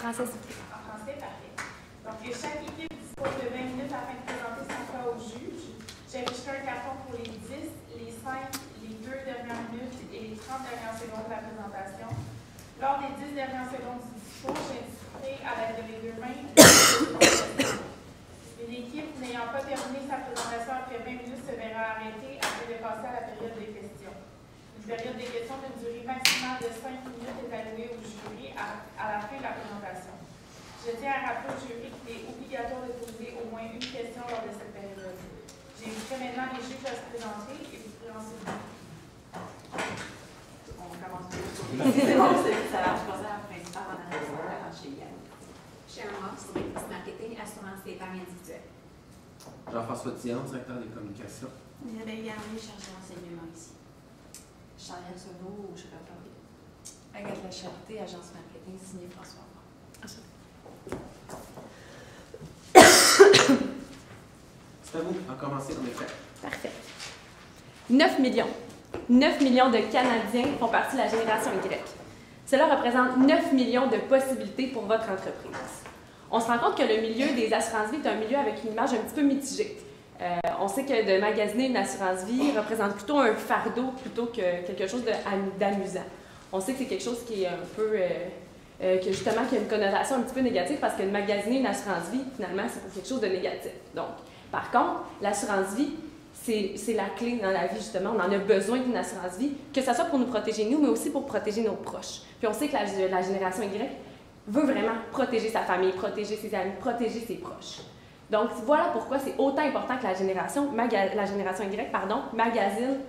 français, s'il vous plaît. En français, parfait. Donc, chaque équipe dispose de 20 minutes afin de présenter son cas au juge. J'ai ajouté un carton pour les 10, les 5, les 2 dernières minutes et les 30 dernières secondes de la présentation. Lors des 10 dernières secondes du discours, j'indiquerai à l'aide de mes deux mains une équipe n'ayant pas terminé sa présentation après 20 minutes se verra arrêtée afin de passer à la période des questions. Une période des questions d'une durée maximale de 5 minutes est allouée au jury à la fin de la présentation. Je tiens à rappeler au jury qu'il est obligatoire de poser au moins une question lors de cette période. J'inviterai maintenant les juges à se présenter et vous pourrez ensuite. On commence par c'est bon, ça va. Je pense à la principale en analyse chez Yann. Sharon Ross, directrice marketing, assurance et épargne individuelle. Jean-François Thion, directeur des communications. Isabelle Garnier, chargée d'enseignement ici. Charles Sonneau, chef d'entreprise. Agathe La Charité, agence marketing, signé François. C'est à vous, à commencer en effet. Parfait. 9 millions. 9 millions de Canadiens font partie de la génération Y. Cela représente 9 millions de possibilités pour votre entreprise. On se rend compte que le milieu des assurances-vie est un milieu avec une image un petit peu mitigée. On sait que de magasiner une assurance-vie représente plutôt un fardeau plutôt que quelque chose d'amusant. On sait que c'est quelque chose qui est un peu, qui a une connotation un petit peu négative parce que de magasiner une assurance-vie, finalement, c'est pour quelque chose de négatif. Donc, par contre, l'assurance-vie, c'est la clé dans la vie, justement. On en a besoin d'une assurance-vie, que ce soit pour nous protéger nous, mais aussi pour protéger nos proches. Puis on sait que la génération Y veut vraiment protéger sa famille, protéger ses amis, protéger ses proches. Donc, voilà pourquoi c'est autant important que la génération Y magasine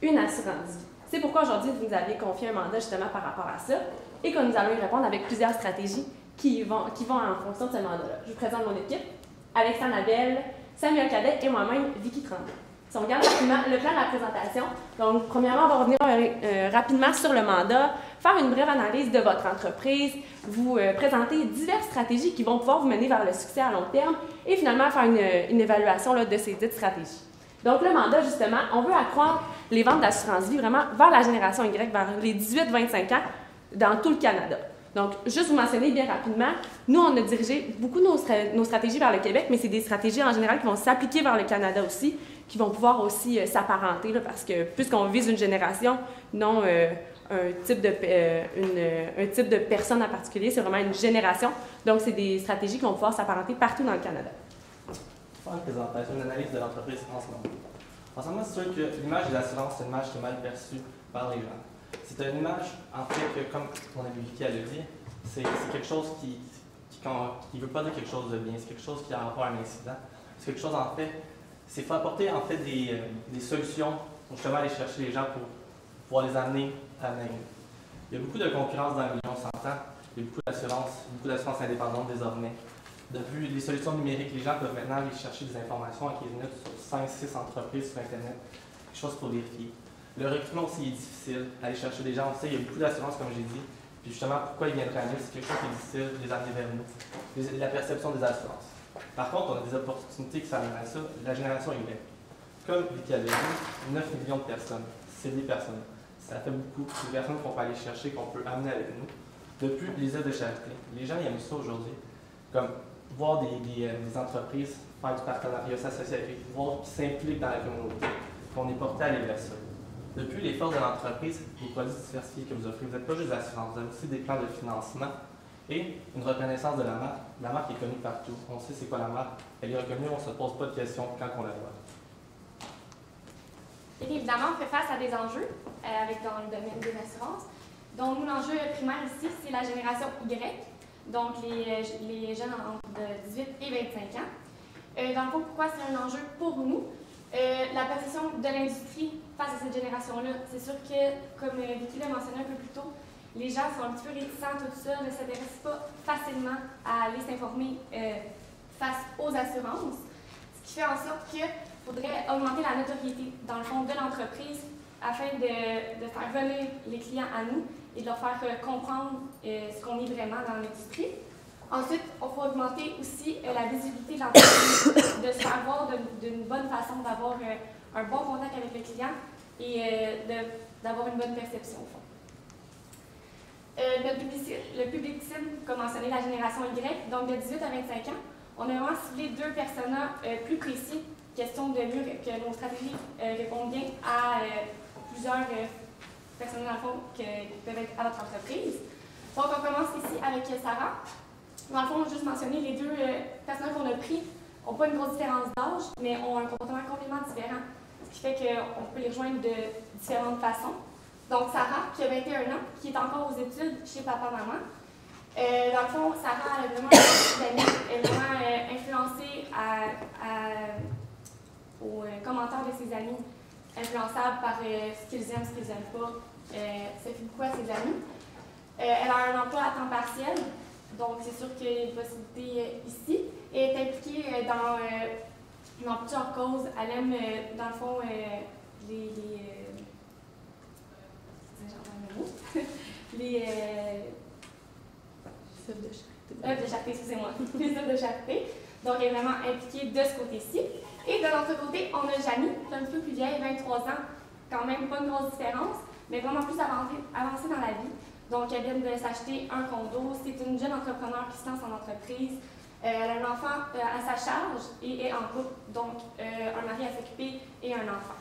une assurance-vie. C'est pourquoi aujourd'hui, vous nous avez confié un mandat justement par rapport à ça et que nous allons y répondre avec plusieurs stratégies qui vont en fonction de ce mandat-là. Je vous présente mon équipe, Alexandre Abel, Samuel Cadet et moi-même, Vicky Tremblay. Si on regarde rapidement le plan de la présentation, donc premièrement, on va revenir rapidement sur le mandat, faire une brève analyse de votre entreprise, vous présenter diverses stratégies qui vont pouvoir vous mener vers le succès à long terme et finalement faire une évaluation là, de ces dites stratégies. Donc le mandat, justement, on veut accroître les ventes d'assurance-vie vraiment vers la génération Y, vers les 18-25 ans dans tout le Canada. Donc, juste vous mentionner bien rapidement, nous, on a dirigé beaucoup de nos stratégies vers le Québec, mais c'est des stratégies en général qui vont s'appliquer vers le Canada aussi, qui vont pouvoir aussi s'apparenter, parce que puisqu'on vise une génération, non un type de personne en particulier, c'est vraiment une génération. Donc, c'est des stratégies qui vont pouvoir s'apparenter partout dans le Canada. Faire une présentation, une analyse de l'entreprise en ce moment. En ce moment, c'est sûr que l'image de l'assurance, c'est une image qui est mal perçue par les gens. C'est une image, en fait, que comme mon ami Vicky l'a dit, c'est quelque chose qui ne veut pas dire quelque chose de bien, c'est quelque chose qui a rapport à un incident. C'est quelque chose, en fait, c'est faut apporter en fait des solutions pour justement aller chercher les gens pour pouvoir les amener à venir. Il y a beaucoup de concurrence dans le milieu, on s'entend. Il y a beaucoup d'assurances indépendantes désormais. Depuis les solutions numériques, les gens peuvent maintenant aller chercher des informations en 15 minutes sur 5-6 entreprises sur Internet, quelque chose pour vérifier. Le recrutement aussi est difficile, aller chercher des gens, on sait, il y a beaucoup d'assurances comme j'ai dit, puis justement, pourquoi ils viendraient à nous, c'est quelque chose qui est difficile de les amener vers nous, la perception des assurances. Par contre, on a des opportunités qui s'amènent à ça, la génération Y. Comme Vicky a dit, 9 millions de personnes, c'est des personnes. Ça fait beaucoup, des personnes qu'on peut aller chercher, qu'on peut amener avec nous. Depuis les œuvres de charité, les gens ils aiment ça aujourd'hui, comme voir des entreprises faire du partenariat, s'associer avec eux, voir qu'ils s'impliquent dans la communauté, qu'on est porté à aller vers ça. Depuis les forces de l'entreprise, les produits diversifiés que vous offrez, vous n'êtes pas juste d'assurance, vous avez aussi des plans de financement et une reconnaissance de la marque. La marque est connue partout. On sait c'est quoi la marque. Elle est reconnue, on ne se pose pas de questions quand on la voit. Et évidemment, on fait face à des enjeux dans le domaine des assurances. Donc, nous, l'enjeu primaire ici, c'est la génération Y, donc les jeunes de 18 et 25 ans. Dans le fond, pourquoi c'est un enjeu pour nous? La perception de l'industrie face à cette génération-là, c'est sûr que, comme Vicky l'a mentionné un peu plus tôt, les gens sont un petit peu réticents, tout ça, ne s'intéressent pas facilement à aller s'informer face aux assurances, ce qui fait en sorte qu'il faudrait augmenter la notoriété, dans le fond, de l'entreprise afin de faire venir les clients à nous et de leur faire comprendre ce qu'on est vraiment dans l'industrie. Ensuite, il faut augmenter aussi la visibilité de l'entreprise, de se faire voir d'une bonne façon, d'avoir un bon contact avec le client et d'avoir une bonne perception au fond. Le public cible, comme mentionné, la génération Y, donc de 18 à 25 ans, on a vraiment ciblé 2 personas plus précis, question de mieux que nos stratégies répondent bien à plusieurs personnes dans le fond qui peuvent être à votre entreprise. Donc on commence ici avec Sarah. Dans le fond, juste mentionner, les 2 personnages qu'on a pris n'ont pas une grosse différence d'âge, mais ont un comportement complètement différent, ce qui fait qu'on peut les rejoindre de différentes façons. Donc Sarah, qui a 21 ans, qui est encore aux études chez papa-maman. Dans le fond, Sarah a vraiment d'amis, elle est vraiment influencée aux commentaires de ses amis, influençable par ce qu'ils aiment, ce qu'ils n'aiment pas. Ça fait beaucoup à ses amis. Elle a un emploi à temps partiel, donc c'est sûr qu'il y a une possibilité ici. Et elle est impliquée dans plusieurs causes. Elle aime, dans le fond, les œuvres de charité, excusez-moi, les œuvres de charité. Donc, elle est vraiment impliquée de ce côté-ci. Et de l'autre côté, on a Janie, qui est un petit peu plus vieille, 23 ans, quand même pas une grosse différence, mais vraiment plus avancée dans la vie. Donc, elle vient de s'acheter un condo. C'est une jeune entrepreneur qui se lance en entreprise. Elle a un enfant à sa charge et est en couple, donc un mari à s'occuper et un enfant.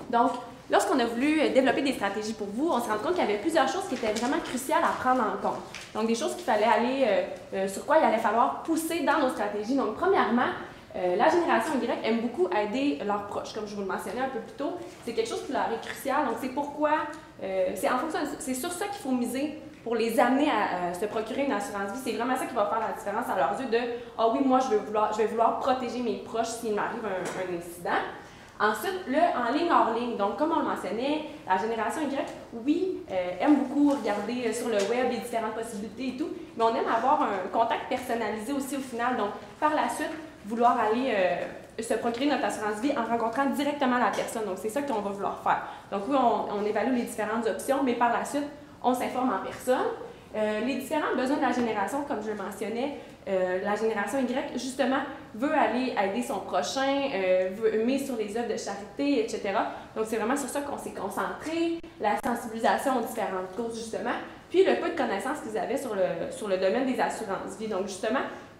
Donc, lorsqu'on a voulu développer des stratégies pour vous, on s'est rendu compte qu'il y avait plusieurs choses qui étaient vraiment cruciales à prendre en compte. Donc, des choses qu'il fallait aller, sur quoi il allait falloir pousser dans nos stratégies. Donc, premièrement, la génération Y aime beaucoup aider leurs proches, comme je vous le mentionnais un peu plus tôt. C'est quelque chose qui leur est crucial. Donc, c'est pourquoi, c'est sur ça qu'il faut miser pour les amener à se procurer une assurance vie. C'est vraiment ça qui va faire la différence à leurs yeux de « Ah oui, moi, je vais vouloir protéger mes proches s'il m'arrive un incident ». Ensuite, le en ligne, hors ligne. Donc, comme on le mentionnait, la génération Y, oui, aime beaucoup regarder sur le web les différentes possibilités et tout, mais on aime avoir un contact personnalisé aussi au final. Donc, par la suite, vouloir aller se procurer notre assurance vie en rencontrant directement la personne. Donc, c'est ça qu'on va vouloir faire. Donc, oui, on évalue les différentes options, mais par la suite, on s'informe en personne. Les différents besoins de la génération, comme je le mentionnais, la génération Y, justement, veut aller aider son prochain, veut mise sur les œuvres de charité, etc. Donc, c'est vraiment sur ça qu'on s'est concentré, la sensibilisation aux différentes causes, justement, puis le peu de connaissances qu'ils avaient sur le domaine des assurances-vie. Donc, justement,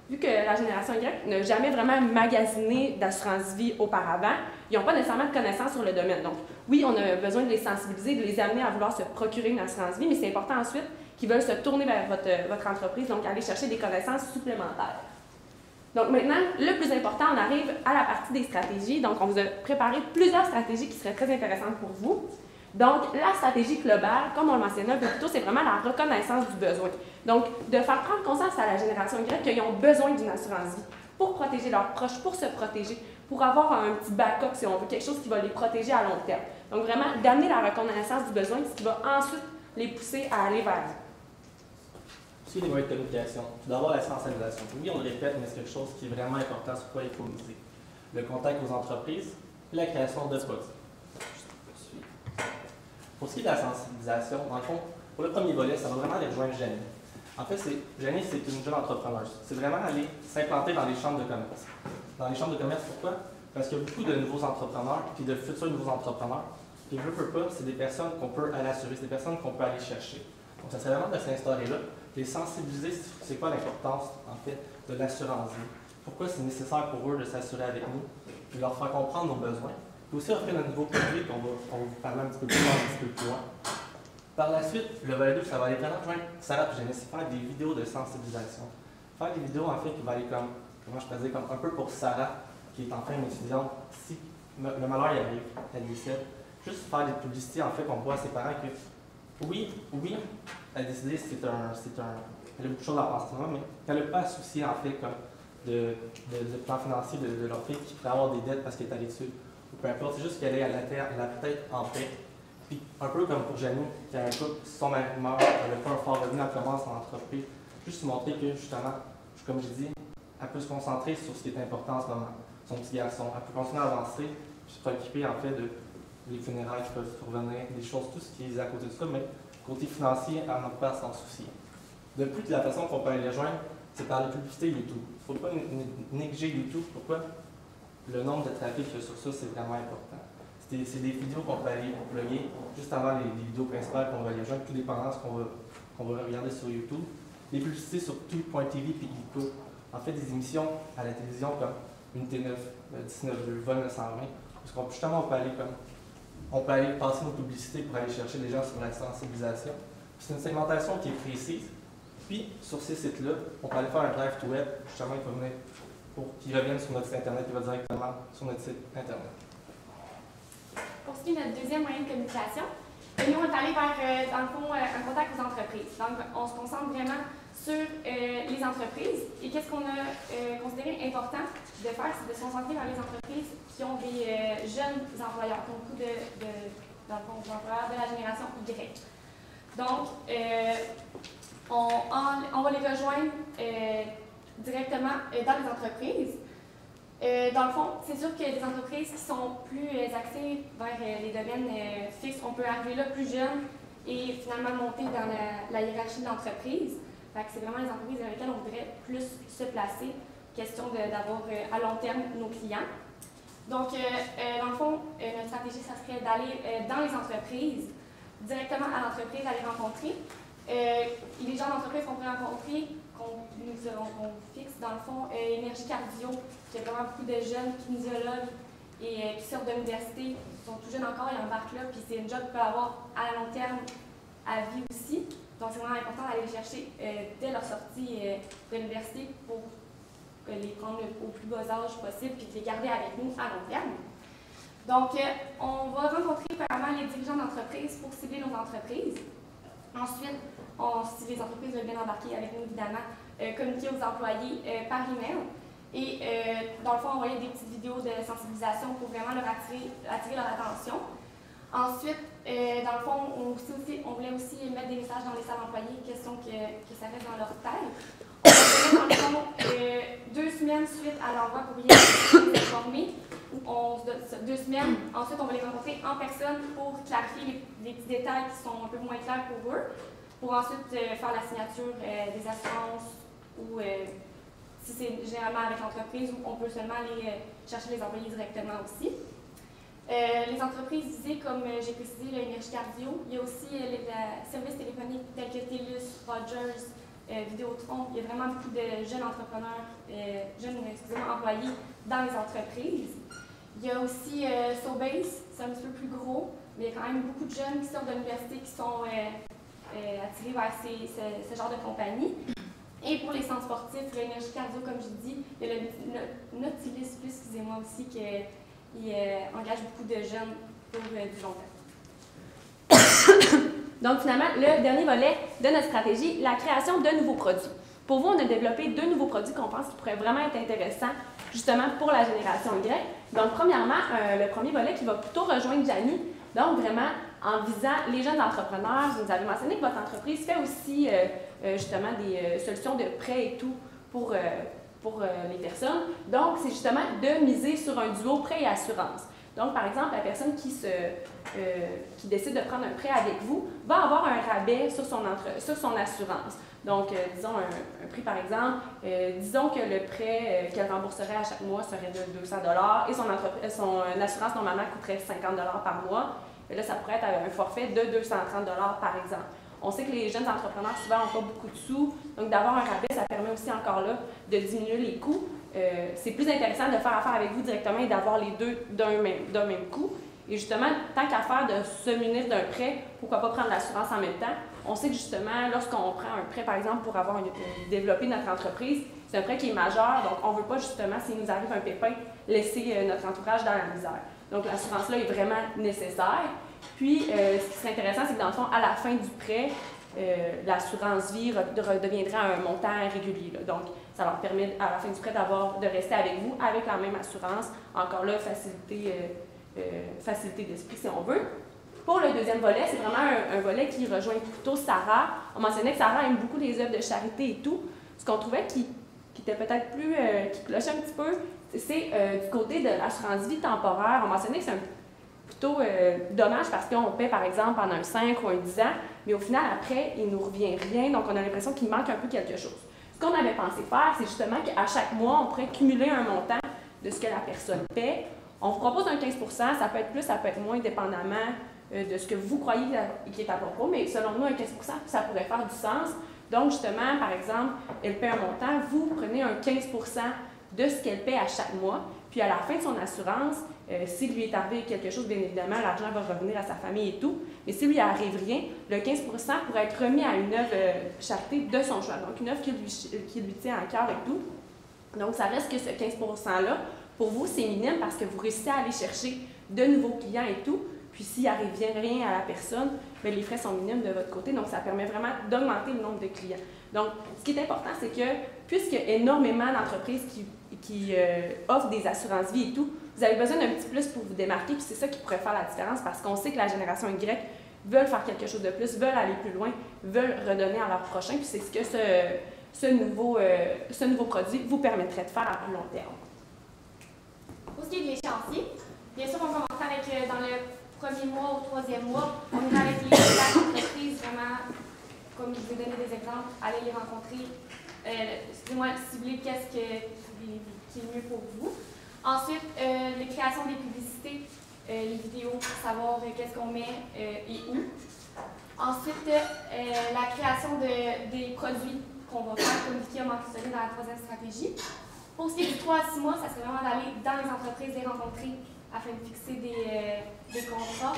vu que la génération Y n'a jamais vraiment magasiné d'assurance-vie auparavant, ils n'ont pas nécessairement de connaissances sur le domaine. Donc, oui, on a besoin de les sensibiliser, de les amener à vouloir se procurer une assurance-vie, mais c'est important ensuite qu'ils veulent se tourner vers votre entreprise, donc aller chercher des connaissances supplémentaires. Donc maintenant, le plus important, on arrive à la partie des stratégies. Donc, on vous a préparé plusieurs stratégies qui seraient très intéressantes pour vous. Donc, la stratégie globale, comme on le mentionnait un peu plus tôt, c'est vraiment la reconnaissance du besoin. Donc, de faire prendre conscience à la génération Y qu'ils ont besoin d'une assurance vie pour protéger leurs proches, pour se protéger, pour avoir un petit backup, si on veut, quelque chose qui va les protéger à long terme. Donc, vraiment, d'amener la reconnaissance du besoin, ce qui va ensuite les pousser à aller vers vous. Aussi, les moyens de communication. Tout d'abord, la sensibilisation. Oui, on le répète, mais c'est quelque chose qui est vraiment important sur quoi il faut miser. Le contact aux entreprises et la création de produits. Pour ce qui est de la sensibilisation, dans le fond, pour le premier volet, ça va vraiment aller rejoindre Janie. En fait, Janie, c'est une jeune entrepreneuse. C'est vraiment aller s'implanter dans les chambres de commerce. Dans les chambres de commerce, pourquoi? Parce qu'il y a beaucoup de nouveaux entrepreneurs, puis de futurs nouveaux entrepreneurs. Puis, veux pas, c'est des personnes qu'on peut aller assurer, c'est des personnes qu'on peut aller chercher. Donc, ça serait vraiment de s'instaurer là, les sensibiliser, c'est quoi l'importance, en fait, de l'assurance vie. Pourquoi c'est nécessaire pour eux de s'assurer avec nous, puis leur faire comprendre nos besoins. Puis aussi offrir un nouveau produit qu'on va vous parler un petit peu plus loin. Par la suite, le volet 2, ça va aller vraiment rejoindre Sarah et Janie, c'est faire des vidéos de sensibilisation. Faire des vidéos, en fait, qui vont aller comme, comment je peux dire, comme un peu pour Sarah, qui est enfin une étudiante, si le malheur y arrive, elle décède, juste faire des publicités, en fait, qu'on voit à ses parents que, oui, elle a décidé, elle a beaucoup de choses à penser, mais qu'elle n'a pas à soucier, en fait, comme de plan financier de leur fille qui pourrait avoir des dettes parce qu'elle est à l'étude, ou peu importe, c'est juste qu'elle est à la tête en paix. Puis, un peu comme pour Janie, qui a un couple, son mari meurt, elle n'a pas un fort revenu, elle commence en entreprise, juste montrer que, justement, comme j'ai dit, elle peut se concentrer sur ce qui est important en ce moment, son petit garçon, elle peut continuer à avancer, puis se préoccuper, en fait, de les funérailles qui peuvent survenir, des choses, tout ce qui est à côté de ça, mais côté financier, elle n'a pas à s'en soucier. De plus, de la façon qu'on peut aller les rejoindre, c'est par les publicités YouTube. Il ne faut pas négliger YouTube. Pourquoi? Le nombre de trafic qu'il y a sur ça, c'est vraiment important. C'est c'est des vidéos qu'on peut aller plugger juste avant les vidéos principales qu'on va aller rejoindre, tout dépendant de ce qu'on va regarder sur YouTube. Des publicités sur tout.tv et Illico. En fait, des émissions à la télévision comme Unité 9, 19.2, Vol 920, parce qu'on justement on peut aller passer nos publicités pour aller chercher les gens sur la sensibilisation. C'est une segmentation qui est précise. Puis, sur ces sites-là, on peut aller faire un drive to web, justement, il faut venir pour qu'ils reviennent sur notre site Internet, il va directement sur notre site Internet. Pour ce qui est de notre deuxième moyen de communication, nous, on est allé vers, dans le fond, un contact aux entreprises. Donc, on se concentre vraiment sur les entreprises. Et qu'est-ce qu'on a considéré important de faire, c'est de se concentrer vers les entreprises qui ont des jeunes employeurs, qui ont beaucoup d'employeurs de la génération Y. Donc, on va les rejoindre directement dans les entreprises. Dans le fond, c'est sûr que les entreprises qui sont plus axées vers les domaines fixes, on peut arriver là plus jeune et finalement monter dans la hiérarchie de l'entreprise. C'est vraiment les entreprises dans lesquelles on voudrait plus se placer, question d'avoir à long terme nos clients. Donc, dans le fond, notre stratégie, ça serait d'aller dans les entreprises, directement à l'entreprise, à les rencontrer. Les gens d'entreprise qu'on pourrait rencontrer, qu'on fixe dans le fond, Énergie Cardio, qui a vraiment beaucoup de jeunes kinésiologues et qui sortent de l'université, qui sont tout jeunes encore, ils embarquent là, puis c'est une job qu'ils peuvent avoir à long terme, à vie aussi. Donc c'est vraiment important d'aller les chercher dès leur sortie de l'université pour les prendre au plus bas âge possible puis de les garder avec nous à long terme. Donc on va rencontrer premièrement les dirigeants d'entreprise pour cibler nos entreprises. Ensuite, si les entreprises veulent bien embarquer avec nous, évidemment, communiquer aux employés par email. Et dans le fond, envoyer des petites vidéos de sensibilisation pour vraiment attirer leur attention. Ensuite, dans le fond, on voulait aussi mettre des messages dans les salles employées, question que ça reste dans leur tête. On va donner, dans le fond, 2 semaines suite à l'envoi courriel pour les informer. 2 semaines. Ensuite, on va les rencontrer en personne pour clarifier les petits détails qui sont un peu moins clairs pour eux, pour ensuite faire la signature des assurances ou si c'est généralement avec l'entreprise, on peut seulement aller chercher les employés directement aussi. Les entreprises visées, comme j'ai précisé, l'Énergie Cardio, il y a aussi les services téléphoniques tels que TELUS, Rogers, Vidéotron. Il y a vraiment beaucoup de jeunes entrepreneurs, employés dans les entreprises. Il y a aussi Sobase, c'est un petit peu plus gros, mais il y a quand même beaucoup de jeunes qui sortent de l'université qui sont attirés vers ce genre de compagnie. Et pour les centres sportifs, l'Énergie Cardio, comme je dis, il y a le Nautilus Plus, excusez-moi aussi, qui engage beaucoup de jeunes pour du long terme. Donc finalement, le dernier volet de notre stratégie, la création de nouveaux produits. Pour vous, on a développé 2 nouveaux produits qu'on pense qui pourraient vraiment être intéressants justement pour la génération Y. Donc premièrement, le premier volet qui va plutôt rejoindre Janie, donc vraiment en visant les jeunes entrepreneurs. Vous nous avez mentionné que votre entreprise fait aussi justement des solutions de prêts et tout pour les personnes. Donc c'est justement de miser sur un duo prêt et assurance. Donc, par exemple, la personne qui décide de prendre un prêt avec vous va avoir un rabais sur son assurance. Donc, disons un prix, par exemple, disons que le prêt qu'elle rembourserait à chaque mois serait de 200 $ et son assurance, normalement, coûterait 50 $ par mois. Et là, ça pourrait être un forfait de 230 $ par exemple. On sait que les jeunes entrepreneurs, souvent, n'ont pas beaucoup de sous. Donc, d'avoir un rabais, ça permet aussi encore là de diminuer les coûts. C'est plus intéressant de faire affaire avec vous directement et d'avoir les deux d'un même coup. Et justement, tant qu'à faire de se munir d'un prêt, pourquoi pas prendre l'assurance en même temps? On sait que justement, lorsqu'on prend un prêt, par exemple, pour développer notre entreprise, c'est un prêt qui est majeur, donc on ne veut pas justement, s'il nous arrive un pépin, laisser notre entourage dans la misère. Donc l'assurance-là est vraiment nécessaire. Puis, ce qui serait intéressant, c'est que dans le fond, à la fin du prêt, l'assurance vie redeviendrait un montant régulier. Là. Donc, ça leur permet à la fin du prêt de rester avec vous avec la même assurance. Encore là, facilité d'esprit si on veut. Pour le deuxième volet, c'est vraiment un volet qui rejoint plutôt Sarah. On mentionnait que Sarah aime beaucoup les œuvres de charité et tout. Ce qu'on trouvait qui était peut-être plus, qui clochait un petit peu, c'est du côté de l'assurance vie temporaire. On mentionnait que c'est plutôt dommage parce qu'on paie par exemple pendant un 5 ou un 10 ans, mais au final après, il ne nous revient rien, donc on a l'impression qu'il manque un peu quelque chose. Ce qu'on avait pensé faire, c'est justement qu'à chaque mois, on pourrait cumuler un montant de ce que la personne paie. On vous propose un 15 %, ça peut être plus, ça peut être moins, dépendamment de ce que vous croyez qui est à propos, mais selon nous, un 15 % ça pourrait faire du sens. Donc, justement, par exemple, elle paie un montant, vous prenez un 15 % de ce qu'elle paie à chaque mois, puis à la fin de son assurance, s'il lui est arrivé quelque chose, bien évidemment, l'argent va revenir à sa famille et tout, mais s'il lui arrive rien, le 15 % pourrait être remis à une œuvre charité de son choix, donc une œuvre qui lui tient à cœur et tout. Donc, ça reste que ce 15 % là, pour vous, c'est minime parce que vous réussissez à aller chercher de nouveaux clients et tout. Puis s'il n'arrive rien à la personne, bien, les frais sont minimes de votre côté. Donc, ça permet vraiment d'augmenter le nombre de clients. Donc, ce qui est important, c'est que puisqu'il y a énormément d'entreprises qui offrent des assurances-vie et tout, vous avez besoin d'un petit plus pour vous démarquer. Puis c'est ça qui pourrait faire la différence parce qu'on sait que la génération Y veulent faire quelque chose de plus, veulent aller plus loin, veulent redonner à leur prochain. Puis c'est ce que ce nouveau produit vous permettrait de faire à plus long terme. Pour ce qui est de l'échéancier, bien sûr, on commencerait avec, dans le premier mois ou troisième mois, on irait avec les entreprises, vraiment, comme je vous ai donné des exemples, aller les rencontrer, cibler qu'est-ce qui est mieux pour vous. Ensuite, les créations des publicités, les vidéos pour savoir qu'est-ce qu'on met et où. Ensuite, la création des produits qu'on va faire, comme Vicky a mentionné dans la troisième stratégie. Pour ce qui est du 3 à 6 mois, ça serait vraiment d'aller dans les entreprises, les rencontrer afin de fixer des contrats,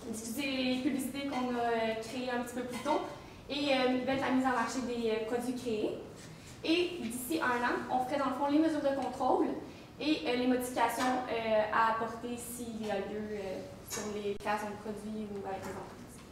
diffuser les publicités qu'on a créées un petit peu plus tôt et mettre la mise en marché des produits créés. Et d'ici 1 an, on ferait dans le fond les mesures de contrôle et les modifications à apporter s'il y a lieu sur les créations de produits ou avec les entreprises.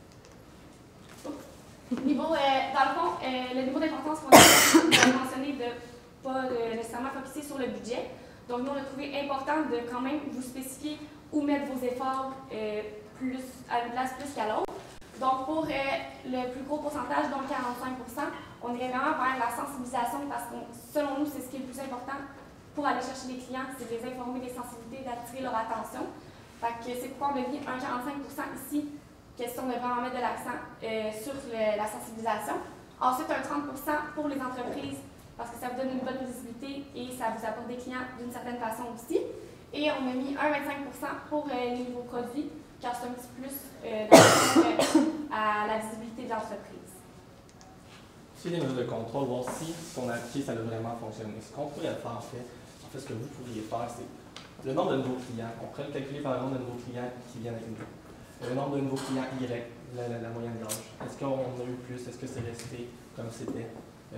Dans le fond, le niveau d'importance qu'on a mentionné de pas nécessairement focuser sur le budget. Donc, nous, on a trouvé important de quand même vous spécifier où mettre vos efforts à une place plus qu'à l'autre. Donc, pour le plus gros pourcentage, donc 45 %, on irait vraiment vers la sensibilisation parce que, selon nous, c'est ce qui est le plus important pour aller chercher des clients, c'est de les informer des sensibilités, d'attirer leur attention. Fait que c'est pourquoi on a mis un 45 % ici, question de vraiment mettre de l'accent sur la sensibilisation. Ensuite, un 30 % pour les entreprises, parce que ça vous donne une bonne visibilité et ça vous apporte des clients d'une certaine façon aussi. Et on a mis un 25 % pour les nouveaux produits, car c'est un petit plus à la visibilité de l'entreprise. Si les mesures de contrôle, voir si ce qu'on a appliqué, ça a vraiment fonctionné. Ce qu'on pourrait faire, en fait, ce que vous pourriez faire, c'est le nombre de nouveaux clients. On pourrait le calculer par le nombre de nouveaux clients qui viennent avec nous. Le nombre de nouveaux clients Y, la moyenne d'âge. Est-ce qu'on a eu plus? Est-ce que c'est resté comme c'était?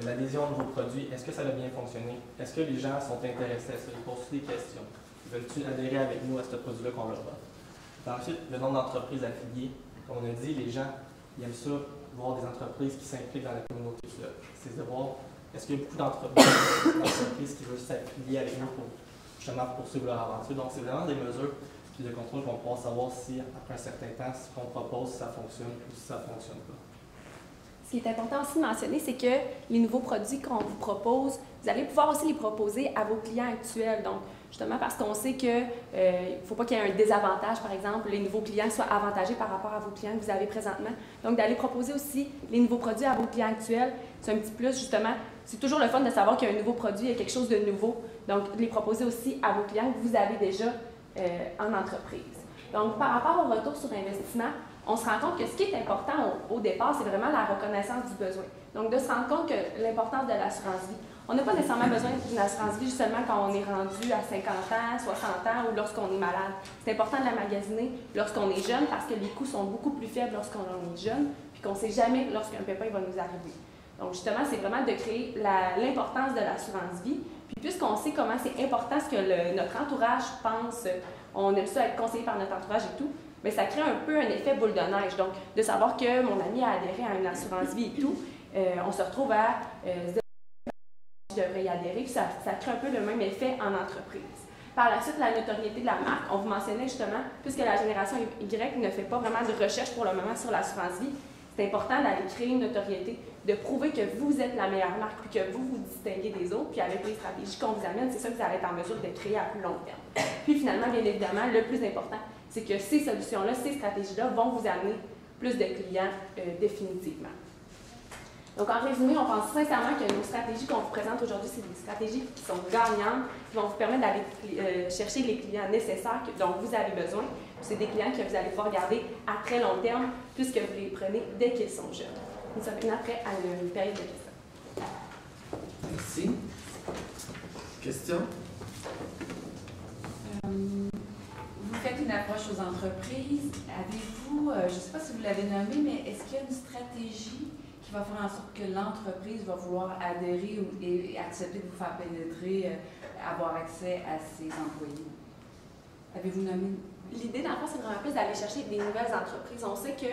L'adhésion de vos produits, est-ce que ça a bien fonctionné? Est-ce que les gens sont intéressés à ça? Ils posent des questions. Veulent-ils adhérer avec nous à ce produit-là qu'on leur offre? Ensuite, le nombre d'entreprises affiliées. Comme on a dit, les gens ils aiment ça, voir des entreprises qui s'impliquent dans la communauté. C'est de voir, est-ce qu'il y a beaucoup d'entreprises qui veulent s'affilier avec nous pour justement poursuivre leur aventure. Donc, c'est vraiment des mesures de contrôle qu'on va pouvoir savoir si, après un certain temps, ce qu'on propose, si ça fonctionne ou si ça ne fonctionne pas. Ce qui est important aussi de mentionner, c'est que les nouveaux produits qu'on vous propose, vous allez pouvoir aussi les proposer à vos clients actuels. Donc, justement parce qu'on sait qu'il ne faut pas qu'il y ait un désavantage, par exemple, les nouveaux clients soient avantagés par rapport à vos clients que vous avez présentement. Donc, d'aller proposer aussi les nouveaux produits à vos clients actuels, c'est un petit plus, justement. C'est toujours le fun de savoir qu'il y a un nouveau produit, il y a quelque chose de nouveau. Donc, de les proposer aussi à vos clients que vous avez déjà en entreprise. Donc, par rapport au retour sur investissement, on se rend compte que ce qui est important au départ, c'est vraiment la reconnaissance du besoin. Donc, de se rendre compte que l'importance de l'assurance-vie. On n'a pas nécessairement besoin d'une assurance-vie seulement quand on est rendu à 50 ans, 60 ans ou lorsqu'on est malade. C'est important de la magasiner lorsqu'on est jeune parce que les coûts sont beaucoup plus faibles lorsqu'on est jeune puis qu'on ne sait jamais lorsqu'un pépin va nous arriver. Donc, justement, c'est vraiment de créer l'importance de l'assurance-vie. Puis, puisqu'on sait comment c'est important ce que notre entourage pense, on aime ça être conseillé par notre entourage et tout, mais ça crée un peu un effet boule de neige. Donc, de savoir que mon ami a adhéré à une assurance-vie et tout, on se retrouve à je devrais y adhérer, puis ça crée un peu le même effet en entreprise. Par la suite, la notoriété de la marque, on vous mentionnait justement, puisque la génération Y ne fait pas vraiment de recherche pour le moment sur l'assurance-vie, c'est important d'aller créer une notoriété, de prouver que vous êtes la meilleure marque, puis que vous vous distinguez des autres, puis avec les stratégies qu'on vous amène, c'est ça que vous allez être en mesure de créer à plus long terme. Puis finalement, bien évidemment, le plus important, c'est que ces solutions-là, ces stratégies-là vont vous amener plus de clients définitivement. Donc, en résumé, on pense sincèrement que nos stratégies qu'on vous présente aujourd'hui, c'est des stratégies qui sont gagnantes, qui vont vous permettre d'aller chercher les clients nécessaires dont vous avez besoin. C'est des clients que vous allez pouvoir garder à très long terme, puisque vous les prenez dès qu'ils sont jeunes. Nous sommes maintenant prêts à une période de questions. Merci. Question? Vous faites une approche aux entreprises. Avez-vous, je ne sais pas si vous l'avez nommé, mais est-ce qu'il y a une stratégie qui va faire en sorte que l'entreprise va vouloir adhérer et accepter de vous faire pénétrer, avoir accès à ses employés? Avez-vous nommé? L'idée, dans le fond, c'est vraiment plus d'aller chercher des nouvelles entreprises. On sait que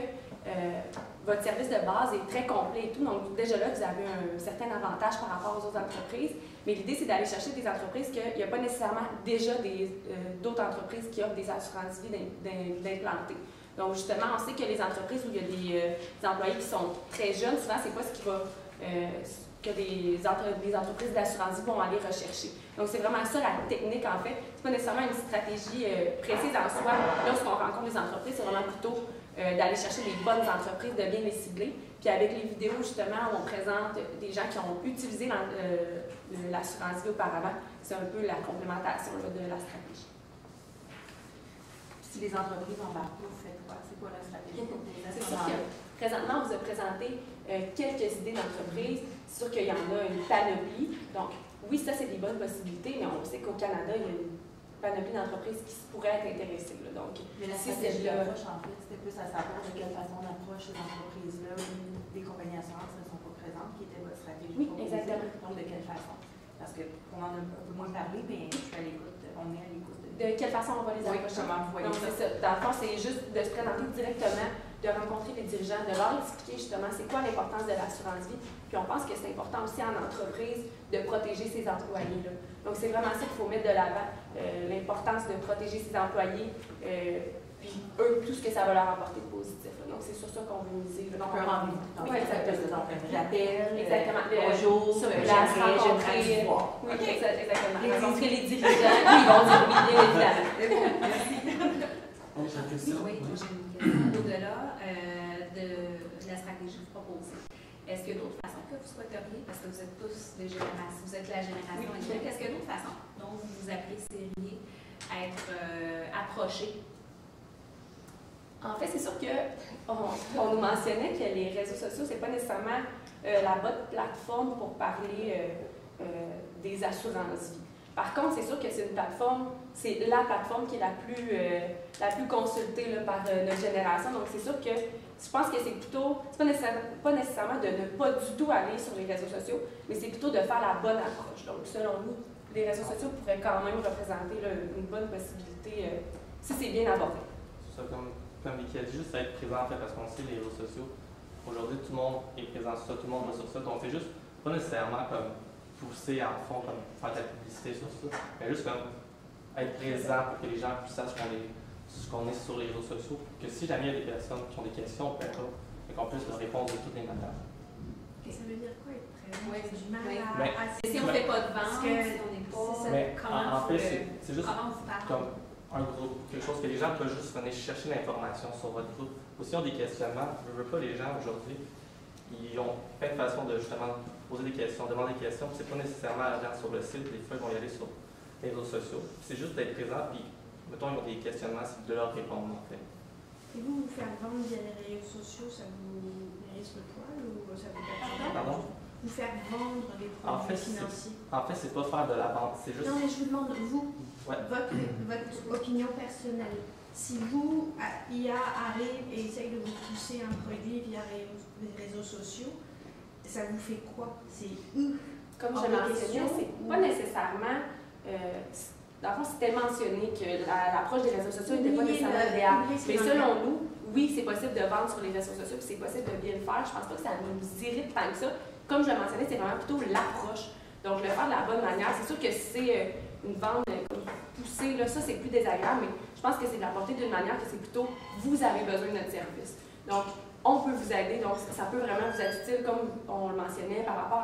votre service de base est très complet et tout, donc déjà là, vous avez un certain avantage par rapport aux autres entreprises. Mais l'idée, c'est d'aller chercher des entreprises qu'il n'y a pas nécessairement déjà d'autres entreprises qui offrent des assurances-vie d'implanter. Donc, justement, on sait que les entreprises où il y a des employés qui sont très jeunes, souvent, c'est pas ce qui va que les entreprises d'assurance-vie vont aller rechercher. Donc, c'est vraiment ça la technique, en fait. C'est pas nécessairement une stratégie précise en soi. Lorsqu'on rencontre les entreprises, c'est vraiment plutôt d'aller chercher les bonnes entreprises, de bien les cibler. Puis avec les vidéos, justement, où on présente des gens qui ont utilisé l'assurance-vie auparavant, c'est un peu la complémentation là, de la stratégie. Si les entreprises embarquent, vous faites quoi? C'est quoi la stratégie pour vous? C'est sûr que présentement, on vous a présenté quelques idées d'entreprise. C'est sûr qu'il y en a une panoplie. Donc, oui, ça, c'est des bonnes possibilités, mais on sait qu'au Canada, il y a une panoplie d'entreprises qui pourraient être intéressées. Là. Donc, mais la stratégie d'approche, en fait, c'était plus à savoir de quelle façon d'approche ces entreprises-là, des compagnies assurances ne sont pas présentes, qui était votre stratégie? Oui, exactement. Donc, de quelle façon? Parce qu'on en a un peu moins parlé, mais je suis à l'écoute, on est à l'écoute. De quelle façon on va les approcher? Comment vous voyez ça? C'est ça. Dans le fond, c'est juste de se présenter directement, de rencontrer les dirigeants, de leur expliquer justement c'est quoi l'importance de l'assurance-vie. Puis on pense que c'est important aussi en entreprise de protéger ses employés-là. Donc c'est vraiment ça qu'il faut mettre de l'avant, l'importance de protéger ses employés, puis eux, tout ce que ça va leur apporter de positif. Là. Donc c'est sur ça qu'on veut miser. Donc un rendez-vous. Oui, exactement. Donc j'appelle, exactement. bonjour, sur place, rencontrer. Oui, exactement. Rencontrer les dirigeants, puis ils vont dire oui, bien évidemment. Autre question? Oui, j'ai une question. Au-delà de la stratégie proposée, est-ce qu'il y a d'autres façons que vous souhaiteriez, parce que vous êtes tous des générations, vous êtes la génération Y, est-ce qu'il y a d'autres façons dont vous vous apprécieriez être approché? En fait, c'est sûr qu'on nous mentionnait que les réseaux sociaux, c'est pas nécessairement la bonne plateforme pour parler des assurances-vie. Par contre, c'est sûr que c'est une plateforme, c'est la plateforme qui est la plus consultée là, par notre génération. Donc, c'est sûr que je pense que c'est plutôt, c'est pas nécessairement de ne pas du tout aller sur les réseaux sociaux, mais c'est plutôt de faire la bonne approche. Donc, selon nous, les réseaux sociaux pourraient quand même représenter là, une bonne possibilité si c'est bien abordé. C'est ça, comme Vicky a dit, juste être présent en fait, parce qu'on sait les réseaux sociaux. Aujourd'hui, tout le monde est présent sur ça, tout le monde va sur ça. Donc, c'est juste pas nécessairement comme pousser en fond, comme faire de la publicité sur ça, mais juste comme être présent pour que les gens puissent savoir qu'on est sur les réseaux sociaux, que si jamais il y a des personnes qui ont des questions, qu'on puisse leur répondre de toutes les manières. Ça veut dire quoi être présent? Oui, J'ai du mal mais- à Si on ne fait pas de vente, Parce que si on n'est pas... c'est ça. Mais Comment en fait, c'est juste Comment vous parlez? comme un groupe, quelque chose que les gens peuvent juste venir chercher l'information sur votre groupe. Aussi, ils ont des questionnements. Je veux pas, les gens aujourd'hui, ils ont plein de façons de justement poser des questions, demander des questions. C'est pas nécessairement aller sur le site, des fois ils vont y aller sur les réseaux sociaux. C'est juste d'être présent, puis mettons, ils ont des questionnements, c'est de leur répondre en fait. Et vous faire vendre via les réseaux sociaux, ça vous hérisse le poil ou ça vous fait Pardon? Vous faire vendre des En produits fait, financiers? c'est pas faire de la vente, c'est juste. Non, mais je vous demande, vous, Ouais. votre opinion personnelle. Si vous, IA arrive et essaye de vous pousser un produit via les réseaux sociaux, ça vous fait quoi? C'est Comme je mentionnais, c'est pas nécessairement. Dans le fond, c'était mentionné que l'approche des réseaux sociaux n'était pas nécessairement idéale. Mais selon nous, oui, c'est possible de vendre sur les réseaux sociaux, puis c'est possible de bien le faire. Je pense pas que ça nous irrite tant que ça. Comme je le mentionnais, c'est vraiment plutôt l'approche. Donc, le faire de la bonne manière. C'est sûr que c'est une vente poussée, là, ça, c'est plus désagréable, mais je pense que c'est de la porter d'une manière que c'est plutôt vous avez besoin de notre service. Donc, on peut vous aider, donc ça peut vraiment vous être utile, comme on le mentionnait, par rapport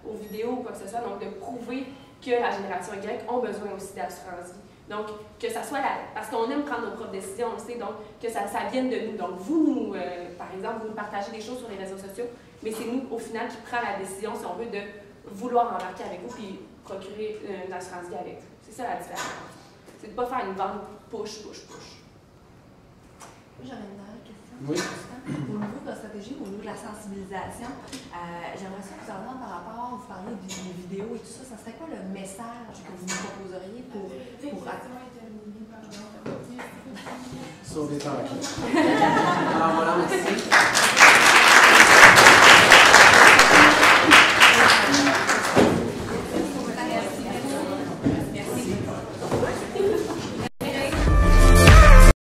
aux vidéos ou quoi que ce soit, donc de prouver que la génération Y ont besoin aussi d'assurance vie. Donc, que ça soit parce qu'on aime prendre nos propres décisions, on le sait, donc que ça vienne de nous. Donc, vous, par exemple, vous partagez des choses sur les réseaux sociaux, mais c'est nous, au final, qui prend la décision, si on veut, de vouloir embarquer avec vous puis procurer une assurance vie avec vous. C'est ça la différence. C'est de ne pas faire une vente push. J'avais une dernière question. Oui. Au niveau de la stratégie, au niveau de la sensibilisation, j'aimerais ça vous entendre par rapport, vous parlez des vidéos et tout ça, ça serait quoi le message que vous nous proposeriez pour L'expression est terminée, pardon. Sauver par la